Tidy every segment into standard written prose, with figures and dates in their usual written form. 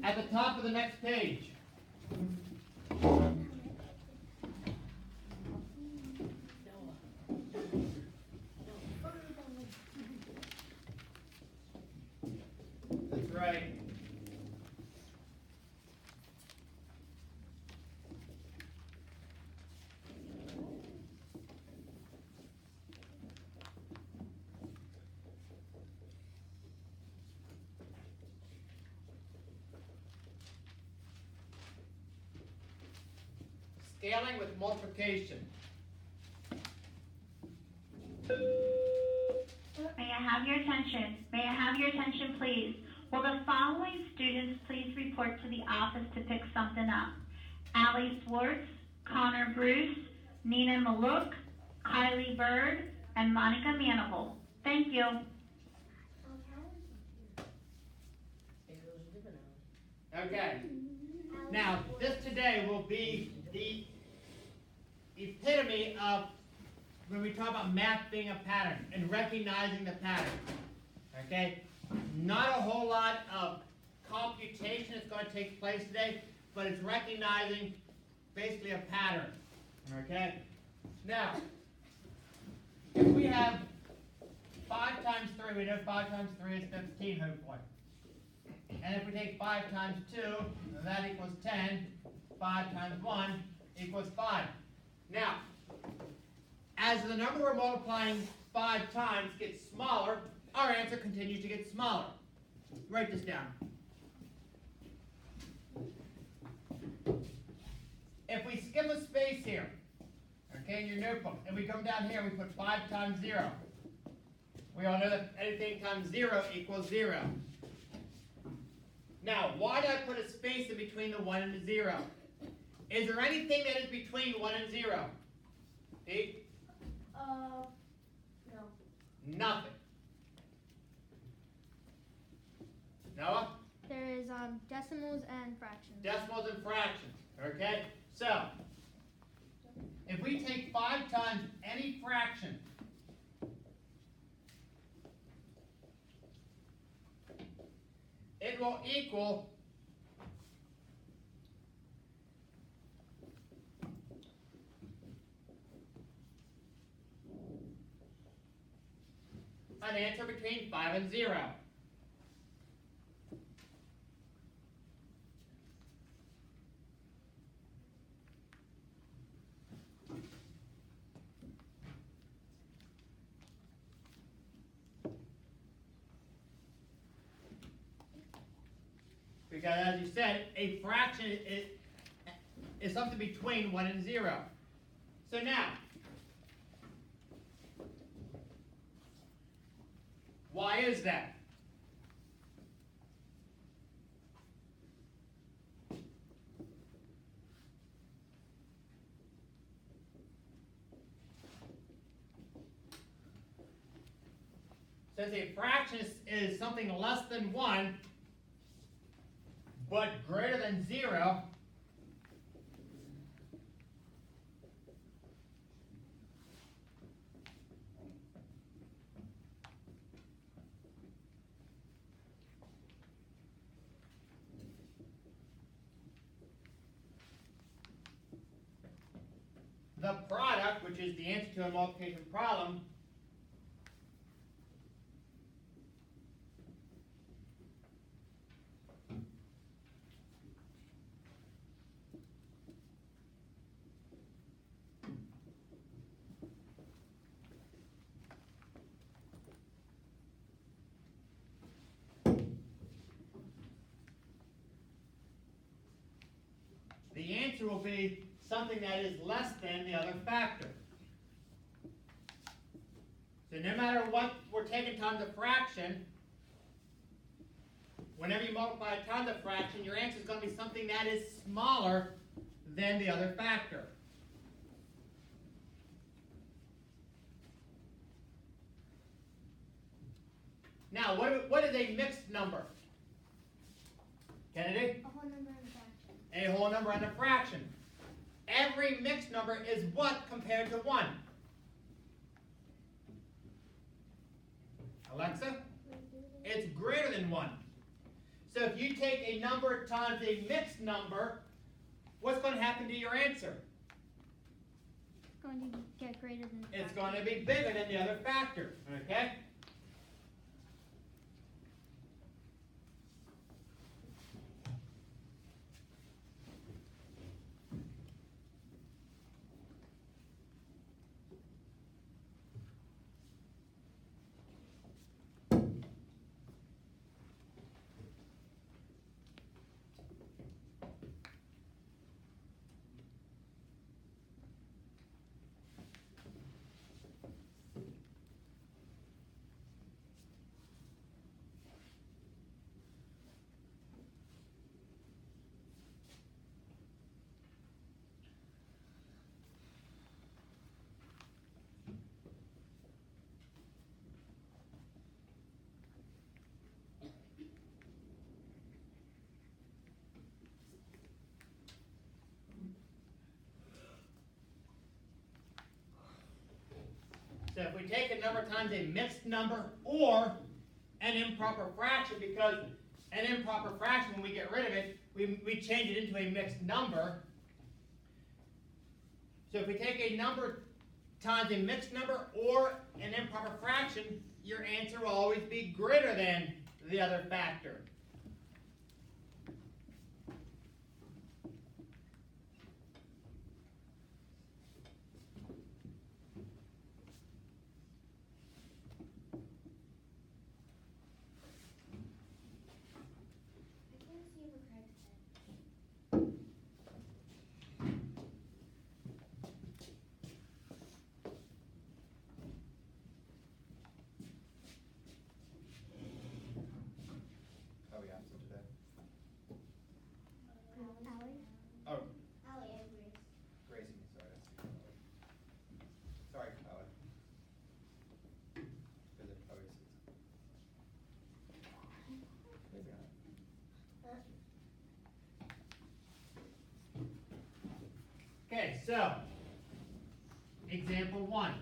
at the top of the next page. That's right. Scaling with multiplication. May I have your attention? May I have your attention, please? Will the following students please report to the office to pick something up? Allie Swartz, Connor Bruce, Nina Maluk, Kylie Bird, and Monica Manival. Thank you. Okay. Now, this today will be the epitome of when we talk about math being a pattern and recognizing the pattern. Okay? Not a whole lot of computation is going to take place today, but it's recognizing basically a pattern. Okay? Now, if we have 5 times 3, we know 5 times 3 is 15, hopefully. And if we take 5 times 2, that equals 10. 5 times 1 equals 5. Now, as the number we're multiplying 5 times gets smaller, our answer continues to get smaller. Write this down. If we skip a space here, okay, in your notebook, and we come down here and we put 5 times 0, we all know that anything times 0 equals 0. Now, why did I put a space in between the 1 and the 0? Is there anything that is between 1 and 0? Pete? No. Nothing. Noah? There is decimals and fractions. Decimals and fractions. Okay? So, if we take 5 times any fraction, it will equal an answer between 5 and 0. Because as you said, a fraction is something between 1 and 0. So now, why is that? Since a fraction is something less than 1, but greater than 0, the product, which is the answer to a multiplication problem, the answer will be something that is less than the other factor. So no matter what we're taking times a fraction, whenever you multiply times a fraction, your answer is going to be something that is smaller than the other factor. Now, what is a mixed number? Kennedy? A whole number and a fraction. A whole number and a fraction. Every mixed number is what compared to 1? Alexa? It's greater than 1. So if you take a number times a mixed number, what's going to happen to your answer? It's going to get greater than the It's fraction. going to be bigger than the other factor, okay? So if we take a number times a mixed number or an improper fraction, because an improper fraction, when we get rid of it, we change it into a mixed number. So if we take a number times a mixed number or an improper fraction, your answer will always be greater than the other factor. How we answer today? Allie? Oh, Gracie, sorry. Sorry, Allie. Is it Allie? Maybe not. okay, so example 1.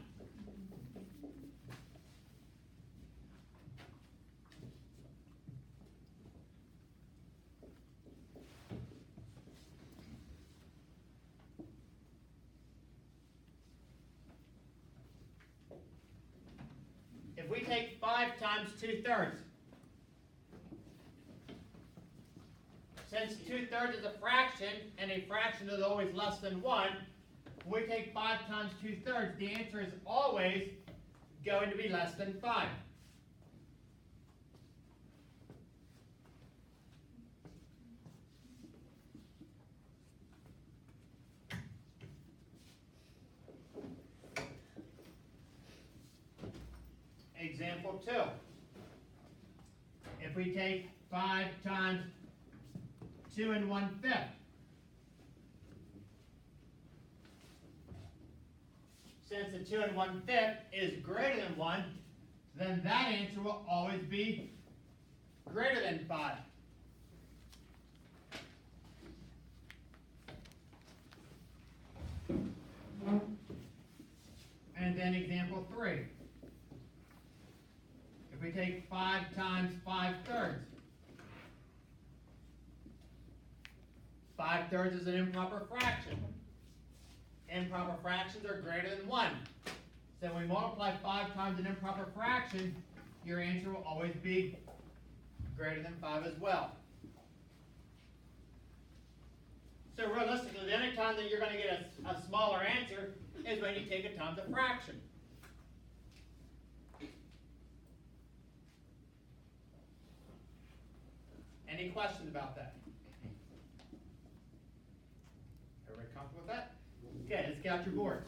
If we take 5 times 2/3, since 2/3 is a fraction, and a fraction is always less than 1, when we take 5 times 2/3, the answer is always going to be less than 5. Example 2. If we take 5 times 2 1/5, since the 2 1/5 is greater than 1, then that answer will always be greater than 5. And then example 3. If we take 5 times 5/3, 5/3 is an improper fraction. Improper fractions are greater than 1. So when we multiply 5 times an improper fraction, your answer will always be greater than 5 as well. So realistically, the only time that you're going to get a smaller answer is when you take it times a fraction. Any questions about that? Everybody comfortable with that? Okay, let's get out your boards.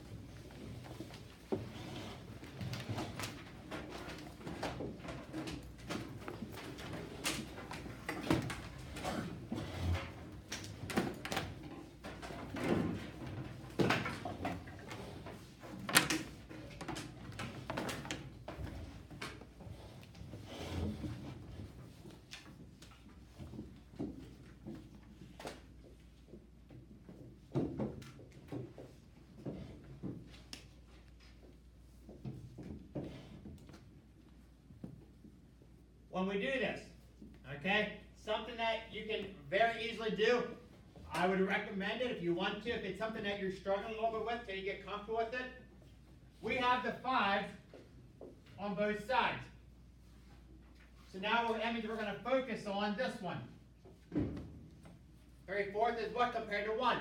When we do this, Okay? Something that you can very easily do. I would recommend it if you want to. If it's something that you're struggling a little bit with till you get comfortable with it. We have the 5 on both sides. So now that means we're going to focus on this one. 34th is what compared to 1?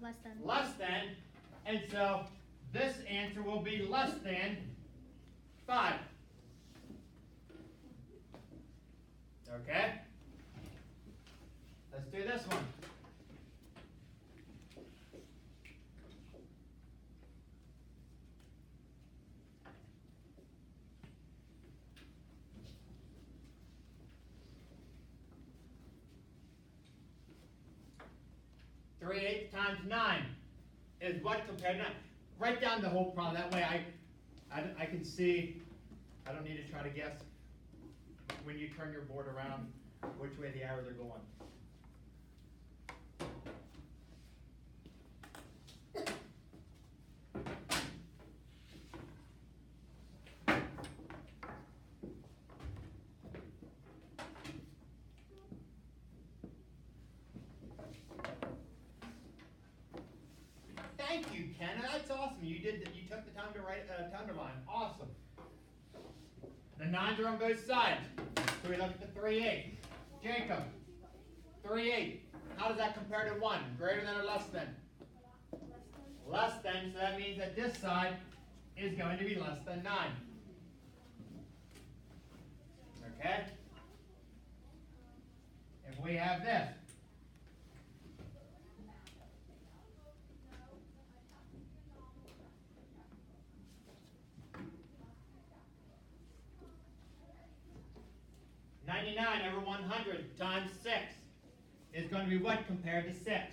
Less than. Less than. And so this answer will be less than 5. Okay? Let's do this one. Three-eighths times 9 is what compared to 9? Write down the whole problem. That way I can see. I don't need to try to guess when you turn your board around which way the arrows are going. Thank you, Ken. That's awesome. You took the time to write to underline. Awesome. The 9s are on both sides. So we look at the 3/8. Jacob, 3/8. How does that compare to 1? Greater than or less than? Less than, so that means that this side is going to be less than 9. Okay? If we have this. (99/100) times 6 is going to be what compared to 6?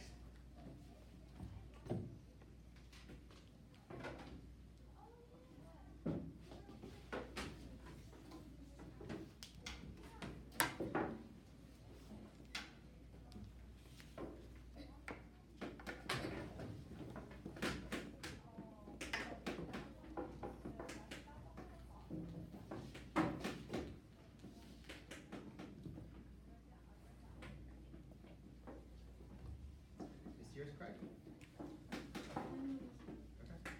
Is yours correct? Okay.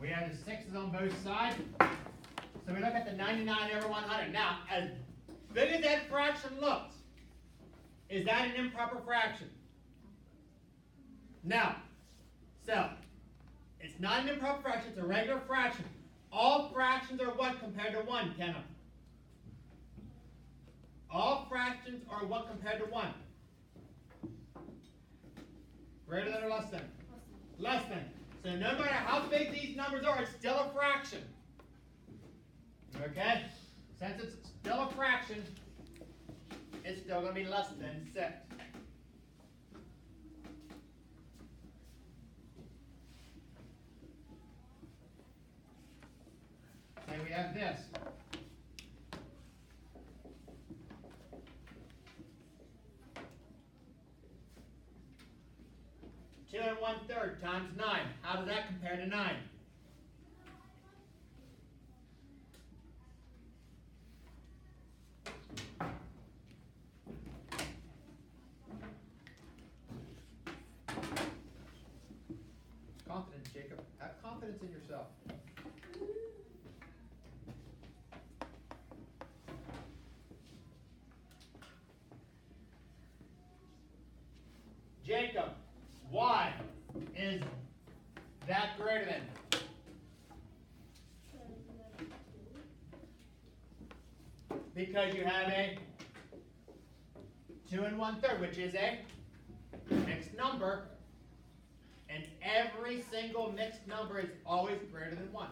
We have the 6s on both sides. So we look at the 99/100. Now, as big as that fraction looks, is that an improper fraction? No. So, it's not an improper fraction, it's a regular fraction. All fractions are what compared to 1, Kenna? All fractions are what compared to 1? Greater than or less than? Less than. So no matter how big these numbers are, it's still a fraction. Okay? Since it's still a fraction, it's still going to be less than 6. Say we have this. Two and 1/3 times 9. How does that compare to 9? Confidence, Jacob. Have confidence in yourself. Jacob, why is that greater than? Because you have a 2 and 1/3, which is a mixed number, and every single mixed number is always greater than 1.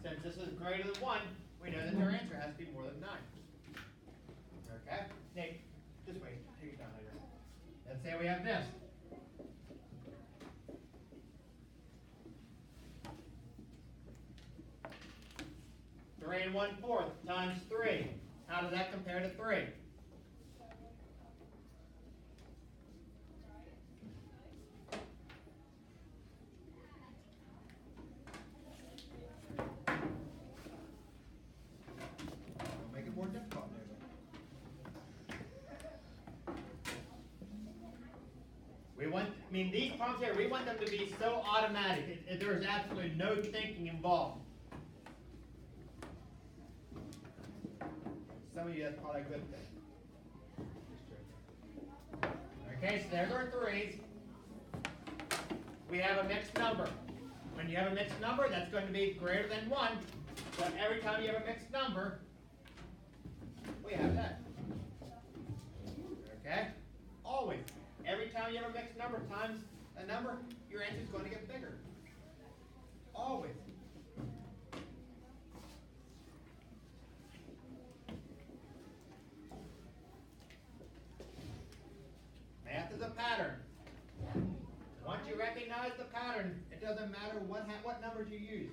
Since this is greater than 1, we know that their answer has to be more than 9. Okay? Nate, this way. Take it down later. Let's say we have this. Three and 1/4 times 3. How does that compare to 3? I mean, these problems here, we want them to be so automatic. There is absolutely no thinking involved. Some of you, that's probably a good thing. Okay, so there's our threes. We have a mixed number. When you have a mixed number, that's going to be greater than 1. So every time you have a mixed number, we have that. Okay? Always. Every time you have a mixed number times a number, your answer is going to get bigger. Always. Math is a pattern. Once you recognize the pattern, it doesn't matter what numbers you use.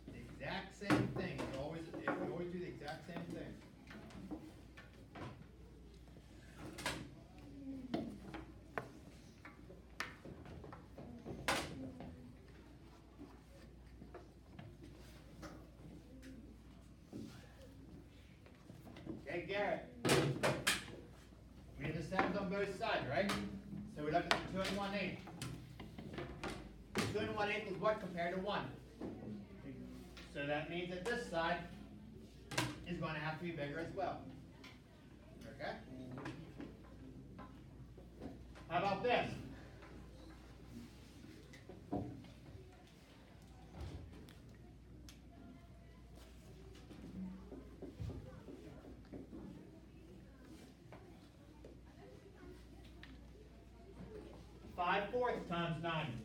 The exact same thing. You always do the exact same thing. Okay, Garrett. We have the sevens on both sides, right? So we look at the 2 and 1/8. 2 and 1/8 is what compared to 1? So that means that this side is going to have to be bigger as well. Okay? How about this? (5/4) times 9.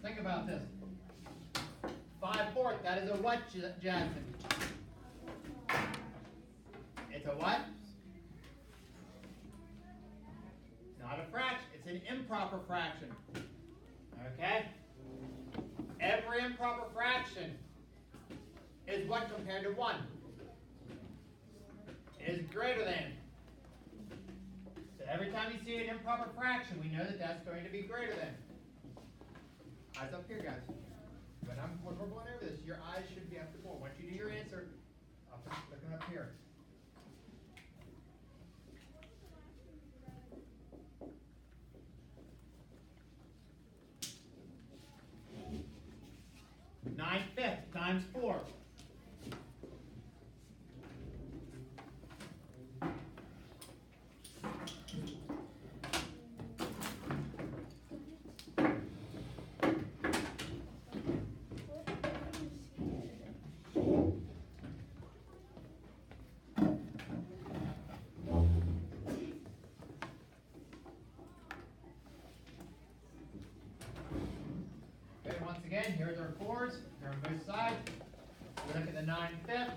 Think about this. 5/4, that is a what, Jackson? It's a what? Not a fraction, it's an improper fraction. Okay? Every improper fraction is what compared to 1? Is greater than. So every time you see an improper fraction, we know that that's going to be greater than. Eyes up here, guys. When we're going over this, your eyes should be up the board. Once you do your answer, looking up here. (9/5) times 4. Again, here's our 4s. They're on both sides. We look at the 9/5.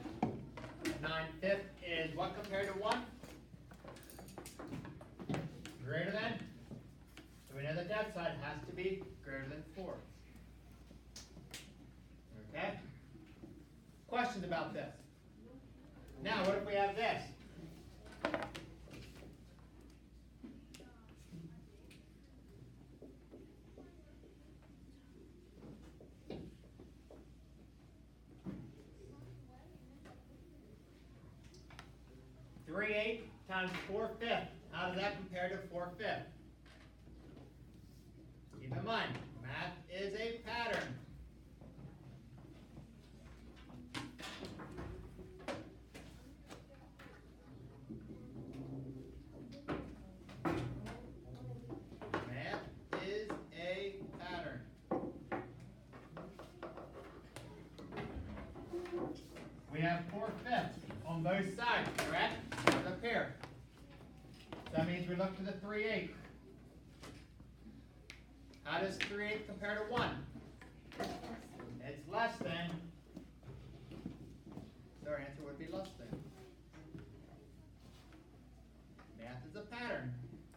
9/5 is what compared to 1? Greater than. So we know that that side has to be greater than 4. Okay? Questions about this? Now, what if we have this? (3/8) times 4/5. How does that compare to 4/5? Keep in mind, math is a pattern. Math is a pattern. We have 4/5 on both sides, correct? Up here. So that means we look to the 3/8. How does 3/8 compare to 1? It's less than. So our answer would be less than. Math is a pattern.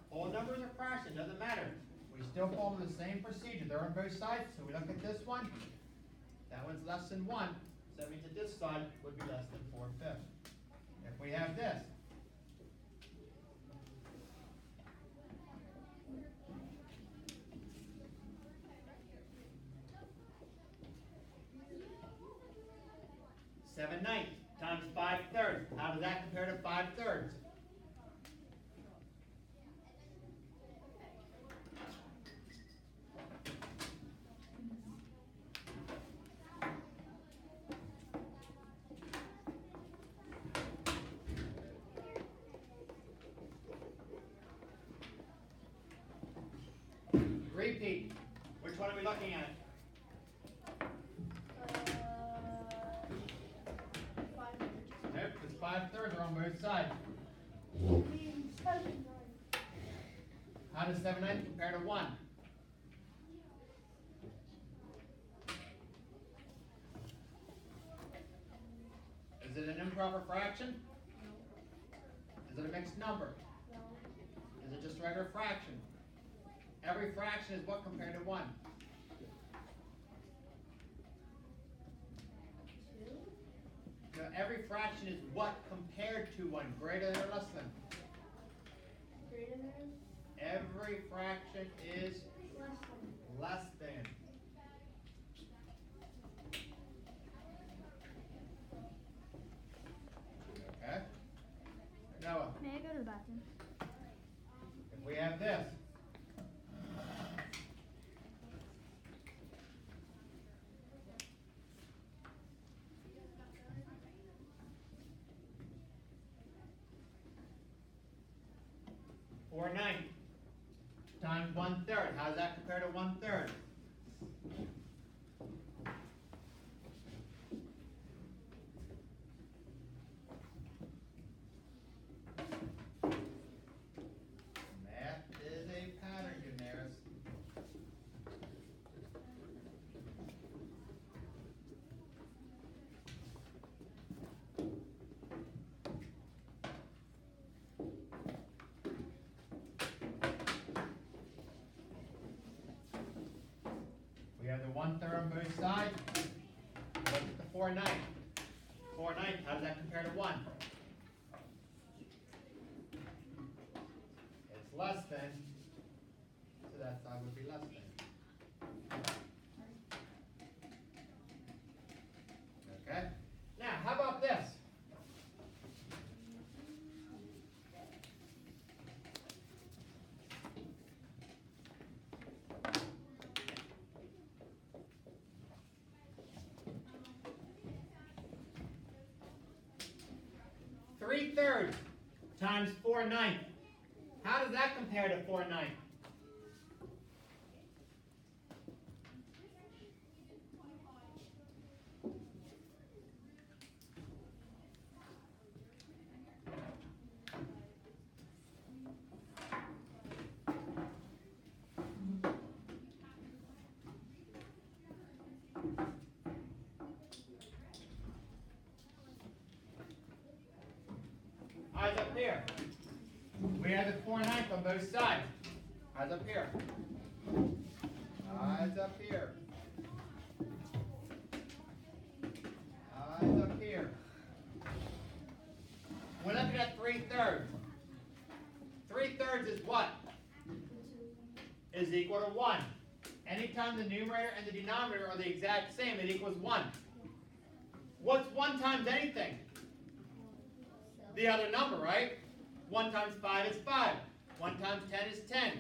Whole numbers or fractions, doesn't matter. We still follow the same procedure. They're on both sides, so we look at this one. That one's less than 1. So that means that this side would be less than 4/5. If we have this, seven ninths times 5/3. How does that compare to 5/3? Repeat. Which one are we looking at? 500. Nope, it's 5/3 are on both sides. Means 7 How does 7/9 compare to 1? Is it an improper fraction? Is it a mixed number? No. Is it just a regular fraction? Every fraction is what compared to 1? 2. No, every fraction is what compared to 1? Greater than or less than? Greater than. Every fraction is Less than. less than. Okay? Noah, May I go to the bathroom? if we have this, or 9 times 1/3. How does that compare to 1/3? Math is a pattern, Daenerys. We have the 1/3 on both sides. Look at the 4/9. 4/9, how does that compare to 1? It's less than, so that side would be less than. Okay? Now, how about this? Three-thirds times 4/9. How does that compare to 4/9? Eyes up here. We have the 4/9 on both sides. Eyes up here. Eyes up here. Eyes up here. We're looking at 3/3. 3/3 is what? Is equal to 1. Anytime the numerator and the denominator are the exact same, it equals 1. What's 1 times anything? The other number, right? 1 times 5 is 5. 1 times 10 is 10.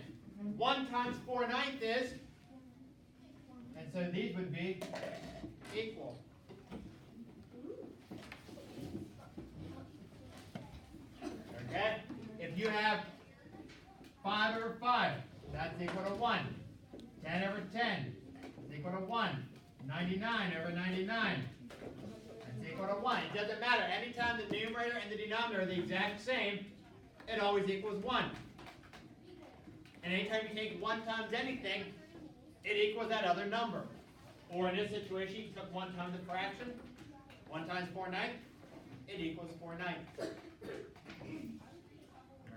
1 times 4/9 is, and so these would be equal. Okay? If you have 5 over 5, that's equal to 1. 10 over 10 is equal to 1. 99 over 99. That's equal to 1. It doesn't matter. Anytime the numerator and the denominator are the exact same, it always equals 1. And anytime you take 1 times anything, it equals that other number. Or in this situation, you took 1 times the fraction, 1 times 4/9, it equals 4/9.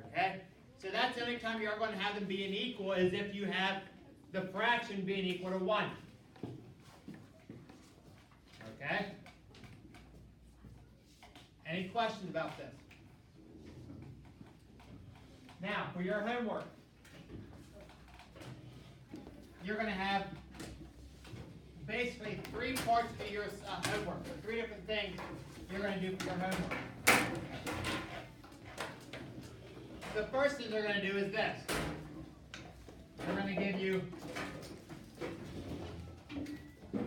Okay? So that's the only time you're going to have them being equal is if you have the fraction being equal to 1. Okay? Any questions about this? Now, for your homework, you're going to have basically 3 parts of your homework, or 3 different things you're going to do for your homework. The first thing they're going to do is this. They're going to give you,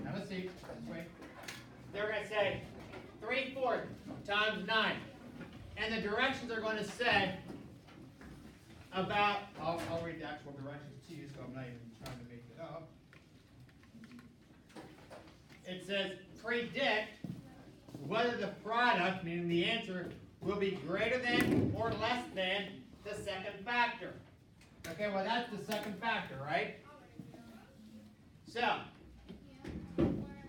have a seat, this way. They're going to say 3/4 times 9. And the directions are going to say about, I'll read the actual directions to you, so I'm not even trying to make it up. It says, predict whether the product, meaning the answer, will be greater than or less than the second factor. Okay, well that's the second factor, right? So,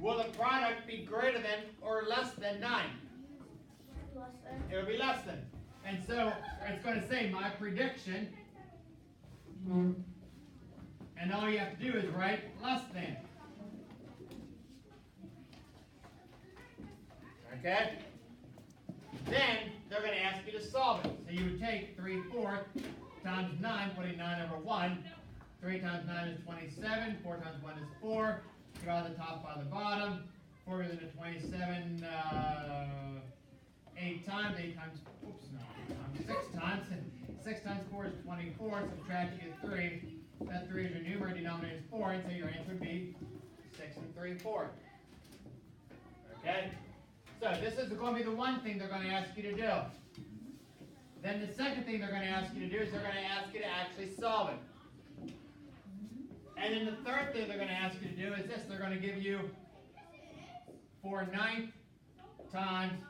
will the product be greater than or less than 9? Less than. It will be less than. And so, it's going to say my prediction. And all you have to do is write less than. Okay? Then, they're going to ask you to solve it. So you would take 3/4 times 9, putting 9 over 1. 3 times 9 is 27. 4 times 1 is 4. Draw the top by the bottom. 4 goes into 27 8 times. 8 times, oops, no, 8 times, 6 times. 6 times 4 is 24. Subtract, you get 3. That 3 is your numerator, denominator is 4, and so your answer would be 6 3/4. Okay? So this is going to be the one thing they're going to ask you to do. Then the second thing they're going to ask you to do is they're going to ask you to actually solve it. And then the third thing they're going to ask you to do is this. They're going to give you 4/9 times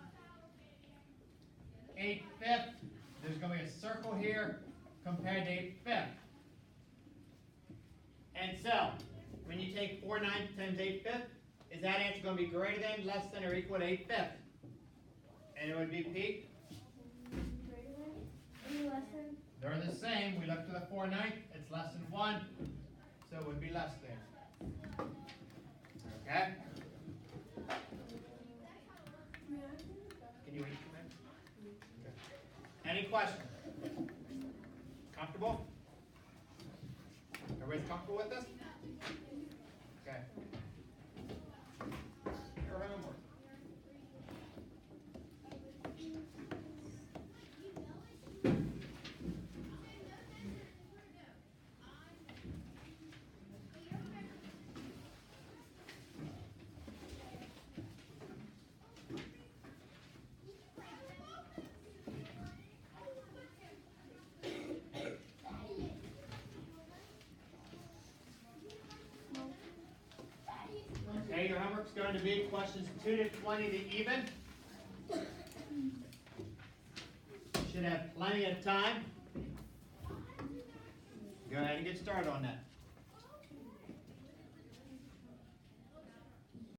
8/5. There's going to be a circle here compared to 8/5. And so, when you take 4/9 times 8/5, is that answer going to be greater than, less than, or equal to 8/5? And it would be Pete? Greater than. Any less than. They're the same. We look to the 4/9. It's less than 1. So it would be less than. Okay? Can you eat from it? Okay. Any questions? Comfortable? Everybody's comfortable with this? Okay. Your homework. Okay, your homework's going to be questions 2 to 20 to even. Should have plenty of time. Go ahead and get started on that.